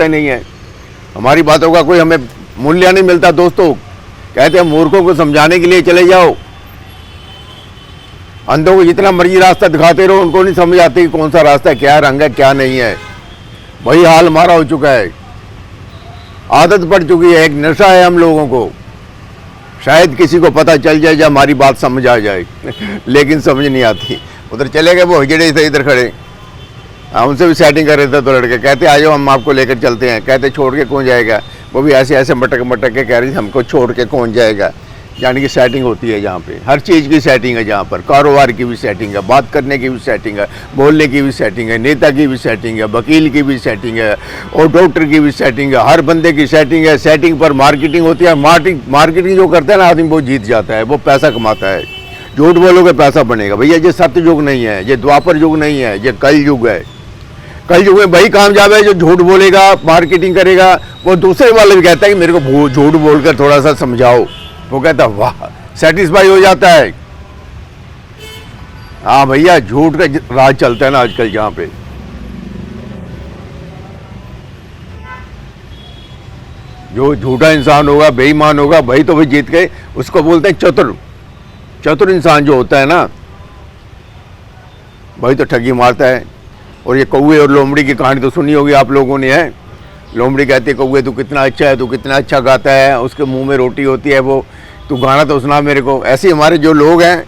सोचता ही नहीं है, हमारी बातों का कोई हमें मूल्य नहीं मिलता। दोस्तों कहते हैं मूर्खों को समझाने के लिए चले जाओ, अंधों को जितना मर्जी रास्ता दिखाते रहो, उनको नहीं समझ आती कि कौन सा रास्ता क्या रंग है क्या नहीं है। वही हाल हमारा हो चुका है, आदत पड़ चुकी है, एक नशा है हम लोगों को। शायद किसी को पता चल जाए या हमारी बात समझ आ जाए लेकिन समझ नहीं आती। उधर चले गए वो हिजड़े थे इधर खड़े, उनसे भी सेटिंग कर रहे थे तो लड़के कहते आ जाओ हम आपको लेकर चलते हैं। कहते छोड़ के कौन जाएगा, वो भी ऐसे ऐसे मटक मटक के कह रही हमको छोड़ के कौन जाएगा। यानी कि सेटिंग होती है जहाँ पे, हर चीज़ की सेटिंग है जहाँ पर, कारोबार की भी सेटिंग है, बात करने की भी सेटिंग है, बोलने की भी सेटिंग है, नेता की भी सेटिंग है, वकील की भी सेटिंग है और डॉक्टर की भी सेटिंग है, हर बंदे की सेटिंग है। सेटिंग पर मार्केटिंग होती है, मार्केटिंग जो करता है ना आदमी वो जीत जाता है, वो पैसा कमाता है। झूठ बोलोगे पैसा बनेगा भैया, ये सत्य युग नहीं है, ये द्वापर युग नहीं है, ये कल युग है। कल युग में वही कामयाब है जो झूठ बोलेगा, मार्केटिंग करेगा। वो दूसरे वाले भी कहता है कि मेरे को झूठ बोलकर थोड़ा सा समझाओ, वो कहता वाह, सेटिस्फाई हो जाता है। हाँ भैया, झूठ का राज चलता है ना आजकल जहां पे। जो झूठा इंसान होगा, बेईमान होगा, वही तो वही जीत गए। उसको बोलते हैं चतुर। चतुर इंसान जो होता है ना, वही तो ठगी मारता है। और ये कौवे और लोमड़ी की कहानी तो सुनी होगी आप लोगों ने, है। लोमड़ी कहती है कौवे तू कितना अच्छा है, तू कितना अच्छा गाता है, उसके मुंह में रोटी होती है, वो तू गाना तो सुना मेरे को। ऐसे ही हमारे जो लोग हैं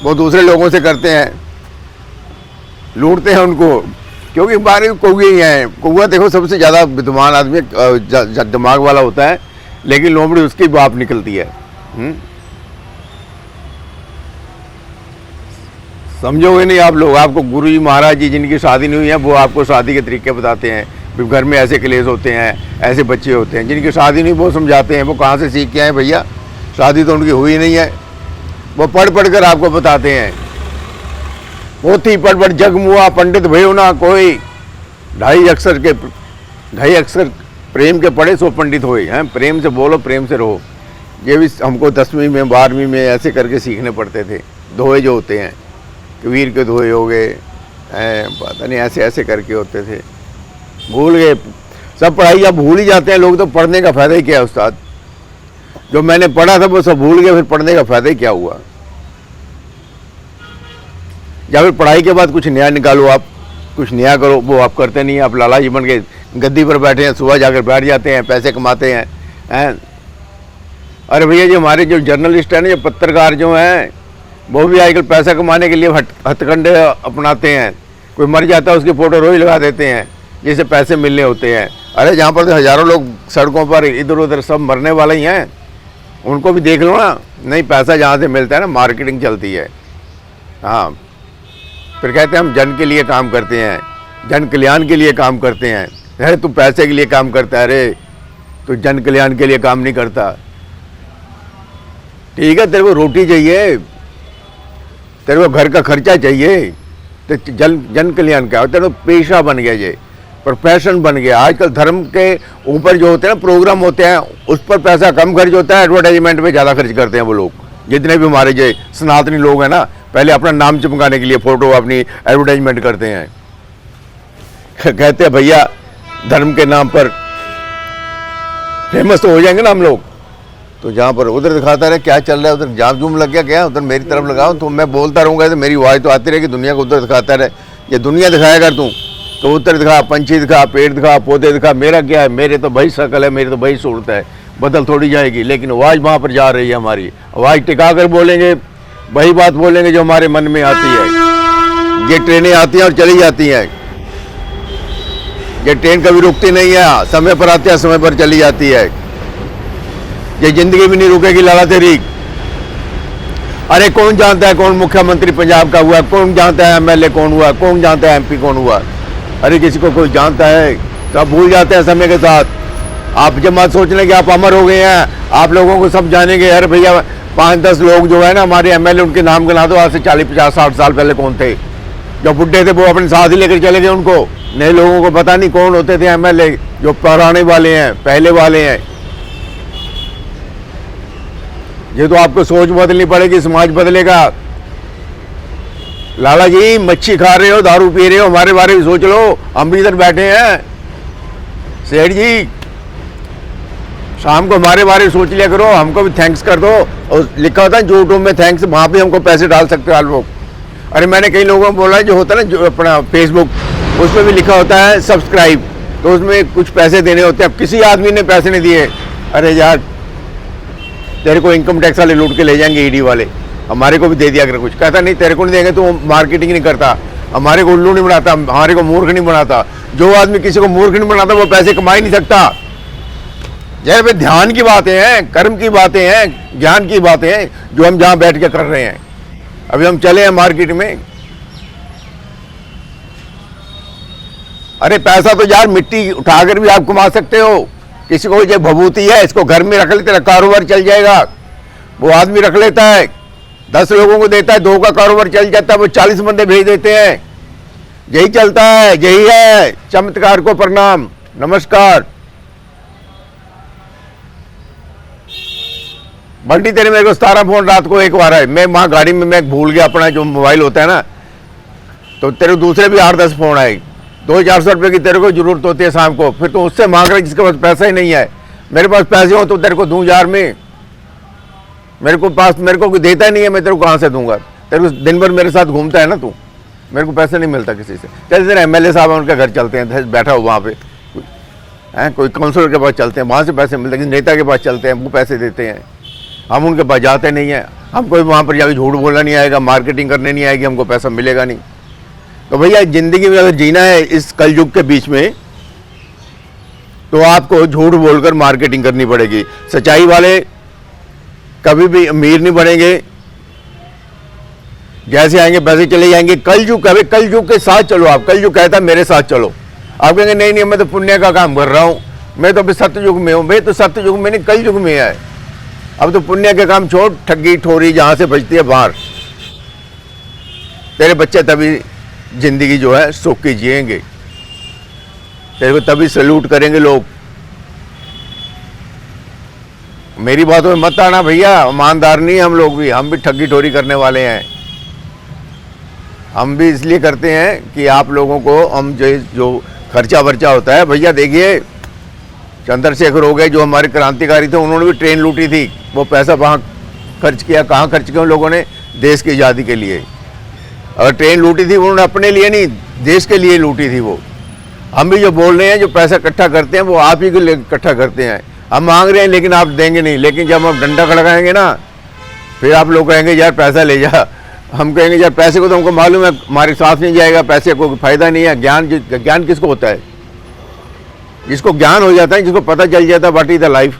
वो दूसरे लोगों से करते हैं, लूटते हैं उनको, क्योंकि हमारे कौवे ही हैं। कौवा देखो सबसे ज़्यादा विद्वान आदमी, दिमाग वाला होता है, लेकिन लोमड़ी उसकी बाप निकलती है। समझोगे नहीं आप लोग। आपको गुरु जी महाराज जी जिनकी शादी नहीं हुई है वो आपको शादी के तरीके बताते हैं, घर में ऐसे कलेश होते हैं, ऐसे बच्चे होते हैं। जिनकी शादी नहीं वो समझाते हैं। वो कहाँ से सीख के आए भैया, शादी तो उनकी हुई नहीं है, वो पढ़ पढ़ कर आपको बताते हैं। पोथी पढ़ पढ़ जग मुआ, पंडित भयो ना कोई, ढाई अक्षर प्रेम के पढ़े सो पंडित होए। हैं, प्रेम से बोलो, प्रेम से रहो। ये भी हमको 10वीं में 12वीं में ऐसे करके सीखने पड़ते थे। दोहे जो होते हैं, कबीर के दोहे हो गए, पता नहीं ऐसे ऐसे करके होते थे, भूल गए सब। पढ़ाई अब भूल ही जाते हैं लोग, तो पढ़ने का फ़ायदा ही क्या है उस्ताद। जो मैंने पढ़ा था वो सब भूल गए, फिर पढ़ने का फ़ायदा ही क्या हुआ। या फिर पढ़ाई के बाद कुछ नया निकालो, आप कुछ नया करो, वो आप करते नहीं हैं। आप लाला जी बन के गद्दी पर बैठे हैं, सुबह जाकर बैठ जाते हैं, पैसे कमाते हैं। अरे भैया, जो हमारे जो जर्नलिस्ट हैं ना, जो पत्रकार जो हैं, वो भी आजकल पैसा कमाने के लिए हथकंडे अपनाते हैं। कोई मर जाता है उसकी फ़ोटो रोज लगा देते हैं जिससे पैसे मिलने होते हैं। अरे जहाँ पर तो हज़ारों लोग सड़कों पर इधर उधर सब मरने वाले ही हैं, उनको भी देख लो ना। नहीं, पैसा जहाँ से मिलता है ना, मार्केटिंग चलती है। हाँ, फिर कहते हैं हम जन के लिए काम करते हैं, जन कल्याण के लिए काम करते हैं। अरे तू पैसे के लिए काम करता है, अरे तू जन कल्याण के लिए काम नहीं करता। ठीक है, तेरे को रोटी चाहिए, तेरे को घर का खर्चा चाहिए, तो जन कल्याण क्या होता है, पेशा बन गया, ये प्रोफेशन बन गया। आजकल धर्म के ऊपर जो होते हैं ना प्रोग्राम होते हैं, उस पर पैसा कम खर्च होता है, एडवर्टाइजमेंट पे ज़्यादा खर्च करते हैं वो लोग। जितने भी हमारे जो सनातनी लोग हैं ना, पहले अपना नाम चमकाने के लिए फ़ोटो अपनी एडवर्टाइजमेंट करते हैं। कहते हैं भैया धर्म के नाम पर फेमस तो हो जाएंगे ना हम लोग। तो जहाँ पर उधर दिखाता रहे क्या चल रहा है, उधर जाम जूम लग गया क्या, उधर मेरी तरफ लगाओ तो मैं बोलता रहूँगा, तो मेरी आवाज़ तो आती रहेगी। दुनिया को उधर दिखाता रहे, ये दुनिया दिखाएगा तू तो उधर दिखा, पंछी दिखा, पेड़ दिखा, पौधे दिखा। मेरा क्या है, मेरे तो भाई शकल है, मेरी तो भाई सूरत है, बदल थोड़ी जाएगी। लेकिन आवाज़ वहाँ पर जा रही है, हमारी आवाज़ टिका कर बोलेंगे, वही बात बोलेंगे जो हमारे मन में आती है। ये ट्रेनें आती हैं और चली जाती हैं, ये ट्रेन कभी रुकती नहीं है, समय पर आती है, समय पर चली जाती है। ये जिंदगी भी नहीं रुकेगी लाला तेरी। अरे कौन जानता है कौन मुख्यमंत्री पंजाब का हुआ, कौन जानता है एमएलए कौन हुआ, कौन जानता है एमपी कौन हुआ। अरे किसी को कोई जानता है, सब भूल जाते हैं समय के साथ। आप जब मत सोच लें कि आप अमर हो गए हैं, आप लोगों को सब जानेंगे। अरे भैया 5-10 लोग जो है ना हमारे एमएलए, उनके नाम गिना दो, आज से 40-50-60 साल पहले कौन थे। जो बुढ़े थे वो अपने साथ ही लेकर चले गए उनको। नए लोगों को पता नहीं कौन होते थे एमएलए, जो पुराने वाले हैं, पहले वाले हैं। ये तो आपको सोच बदलनी पड़ेगी, समाज बदलेगा। लाला जी मच्छी खा रहे हो, दारू पी रहे हो, हमारे बारे में सोच लो, हम भी इधर बैठे हैं। सेठ जी शाम को हमारे बारे में सोच लिया करो, हमको भी थैंक्स कर दो। और लिखा होता है यूट्यूब में थैंक्स, वहाँ भी हमको पैसे डाल सकते हो आप लोग। अरे मैंने कई लोगों को बोला है, जो होता है ना जो अपना फेसबुक, उसमें भी लिखा होता है सब्सक्राइब, तो उसमें कुछ पैसे देने होते हैं। अब किसी आदमी ने पैसे नहीं दिए, अरे यार तेरे को इनकम टैक्स वाले लूट के ले जाएंगे, ईडी वाले, हमारे को भी दे दिया अगर कुछ। कहता नहीं तेरे को नहीं देंगे, तो मार्केटिंग नहीं करता, हमारे को उल्लू नहीं बनाता, हमारे को मूर्ख नहीं बनाता। जो आदमी किसी को मूर्ख नहीं बनाता वो पैसे कमा ही नहीं सकता। जैसे भाई ध्यान की बातें हैं, कर्म की बातें हैं, ज्ञान की बातें हैं, जो हम जहाँ बैठ के कर रहे हैं। अभी हम चले हैं मार्केट में, अरे पैसा तो यार मिट्टी उठाकर भी आप कमा सकते हो। किसी को जो भभूति है इसको घर में रख ले, तेरा कारोबार चल जाएगा। वो आदमी रख लेता है, 10 लोगों को देता है, 2 का कारोबार चल जाता है, वो 40 बंदे भेज देते हैं। यही चलता है, यही है चमत्कार को प्रणाम, नमस्कार। बंटी तेरे मेरे को 17 फोन रात को एक बार है, मैं वहाँ गाड़ी में मैं भूल गया अपना जो मोबाइल होता है ना, तो तेरे दूसरे भी 8-10 फोन आए। 200-400 रुपये की तेरे को जरूरत होती है शाम को, फिर तो उससे मांग रहे जिसके पास पैसा ही नहीं है। मेरे पास पैसे हो तो तेरे को दूं यार मैं, मेरे को कोई देता ही नहीं है, मैं तेरे को कहाँ से दूंगा। तेरे को दिन भर मेरे साथ घूमता है ना तू, मेरे को पैसे नहीं मिलता किसी से। चल तेरे MLA साहब हैं, उनके घर चलते हैं, बैठा हो वहाँ पे हैं, कोई काउंसलर के पास चलते हैं, वहाँ से पैसे मिलते हैं, नेता के पास चलते हैं, वो पैसे देते हैं। हम उनके पास जाते नहीं हैं, हमको वहाँ पर जाके झूठ बोलना नहीं आएगा, मार्केटिंग करने नहीं आएगी, हमको पैसा मिलेगा नहीं। तो भैया जिंदगी में अगर जीना है इस कलयुग के बीच में, तो आपको झूठ बोलकर मार्केटिंग करनी पड़ेगी। सच्चाई वाले कभी भी अमीर नहीं बनेंगे, जैसे आएंगे पैसे चले जाएंगे। कलयुग है, कलयुग के साथ चलो आप। कलयुग कहता है मेरे साथ चलो, आप कहेंगे नहीं नहीं मैं तो पुण्य का काम कर रहा हूँ, मैं तो अभी सत्ययुग में हूँ। भाई तो सत्ययुग में नहीं, कलयुग में है। अब तो पुण्य के काम छोड़, ठगी ठोरी जहाँ से बचती है बाहर। तेरे बच्चे तभी जिंदगी जो है सुख की जिएंगे, तेरे को तभी सैल्यूट करेंगे लोग। मेरी बातों में मत आना भैया, ईमानदार नहीं हम लोग भी, हम भी ठगी ठोरी करने वाले हैं। हम भी इसलिए करते हैं कि आप लोगों को हम जो खर्चा वर्चा होता है, भैया देखिए चंद्रशेखर हो गए जो हमारे क्रांतिकारी थे, उन्होंने भी ट्रेन लूटी थी। वो पैसा वहाँ खर्च किया, कहाँ खर्च किया उन लोगों ने? देश की आज़ादी के लिए। अगर ट्रेन लूटी थी उन्होंने अपने लिए नहीं, देश के लिए लूटी थी वो। हम भी जो बोल रहे हैं, जो पैसा इकट्ठा करते हैं, वो आप ही को इकट्ठा करते हैं। हम मांग रहे हैं लेकिन आप देंगे नहीं, लेकिन जब हम डंडा खड़काएंगे ना, फिर आप लोग कहेंगे यार पैसा ले जा। हम कहेंगे यार पैसे को तो हमको मालूम है हमारे साथ नहीं जाएगा, पैसे को फायदा नहीं है। ज्ञान किसको होता है? जिसको ज्ञान हो जाता है, जिसको पता चल जाता है व्हाट इज द लाइफ,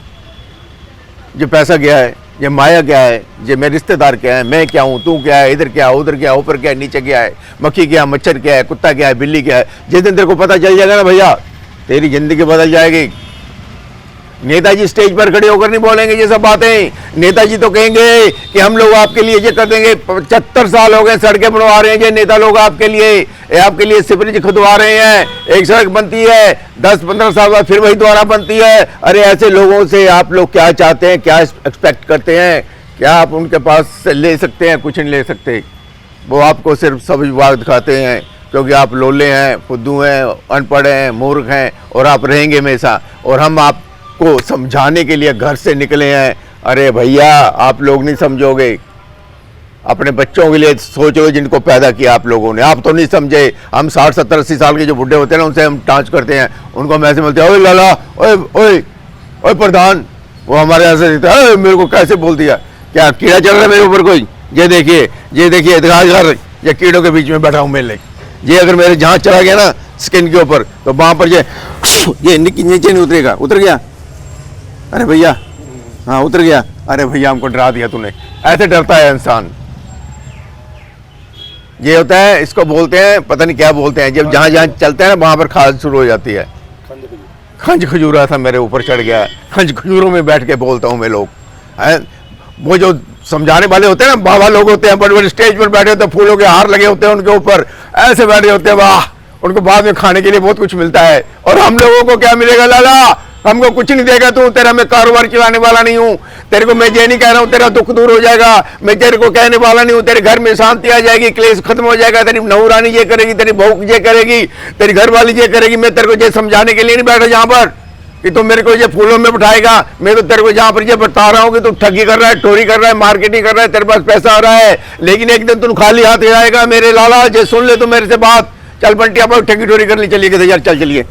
जो पैसा क्या है, ये माया क्या है, ये मेरे रिश्तेदार क्या है, मैं क्या हूँ, तू क्या है, इधर क्या, उधर क्या, ऊपर क्या है, नीचे क्या है, मक्खी क्या, मच्छर क्या है, कुत्ता क्या है, बिल्ली क्या है। जिस दिन तेरे को पता चल जाएगा ना भैया, तेरी जिंदगी बदल जाएगी। नेताजी स्टेज पर खड़े होकर नहीं बोलेंगे ये सब बातें। नेताजी तो कहेंगे कि हम लोग आपके लिए ये कर देंगे। 75 साल हो गए सड़कें बनवा रहे हैं ये नेता लोग आपके लिए सिवरेज खुदवा रहे हैं। एक सड़क बनती है, 10-15 साल बाद फिर वही दोबारा बनती है। अरे ऐसे लोगों से आप लोग क्या चाहते हैं, क्या एक्सपेक्ट करते हैं? क्या आप उनके पास से ले सकते हैं? कुछ नहीं ले सकते। वो आपको सिर्फ सब विभाग दिखाते हैं, क्योंकि आप लोले हैं, फुद्दू हैं, अनपढ़ हैं, मूर्ख हैं, और आप रहेंगे हमेशा। और हम आपको समझाने के लिए घर से निकले हैं। अरे भैया आप लोग नहीं समझोगे, अपने बच्चों के लिए सोचो जिनको पैदा किया आप लोगों ने। आप तो नहीं समझे। हम 60-70-80 साल के जो बुढ़े होते हैं ना, उनसे हम टाँच करते हैं, उनको हम ऐसे बोलते हैं, ओए लाला, ओए ओए ओए प्रधान। वो हमारे यहाँ से देता है, मेरे को कैसे बोल दिया, क्या कीड़ा चल रहा है मेरे ऊपर कोई? ये देखिए ये कीड़ों के बीच में बैठा हूँ मैं। ये अगर मेरे जहाँ चला गया ना स्किन के ऊपर, तो वहाँ पर ये नीचे नहीं उतरेगा। उतर गया? अरे भैया हाँ उतर गया। अरे भैया हमको डरा दिया तूने। ऐसे डरता है इंसान। ये होता है, इसको बोलते हैं पता नहीं क्या बोलते हैं, जब जहाँ जहाँ चलते हैं ना वहाँ पर खाद शुरू हो जाती है। खंज खजूरा था मेरे ऊपर चढ़ गया। खंज खजूरों में बैठ के बोलता हूँ मैं। लोग वो जो समझाने वाले होते हैं ना, बाबा लोग होते हैं, बड़े बड़े स्टेज पर बैठे होते हैं, फूलों के हार लगे होते हैं उनके ऊपर, ऐसे बैठे होते हैं, वाह। उनको बाद में खाने के लिए बहुत कुछ मिलता है। और हम लोगों को क्या मिलेगा? लाला हमको कुछ नहीं देगा तू, तेरा मैं कारोबार चलाने वाला नहीं हूँ। तेरे को मैं ये नहीं कह रहा हूँ तेरा दुख दूर हो जाएगा, मैं तेरे को कहने वाला नहीं हूँ तेरे घर में शांति आ जाएगी, क्लेश खत्म हो जाएगा, तेरी नौरानी ये करेगी, तेरी बहू ये करेगी, तेरी घर वाली ये करेगी। मैं तेरे को ये समझाने के लिए नहीं बैठा यहाँ पर। कि तुम मेरे को ये फूलों में बिठाएगा, मैं तो तेरे को जहां पर ये बता रहा हूं कि तू ठगी कर रहा है, चोरी कर रहा है, मार्केटिंग कर रहा है, तेरे पास पैसा आ रहा है, लेकिन एक दिन तुम खाली हाथ आएगा मेरे लाला। जे सुन ले तो मेरे से बात, चल बंटी आप ठगी चोरी कर ली, चलिए किधर यार, चल चलिए।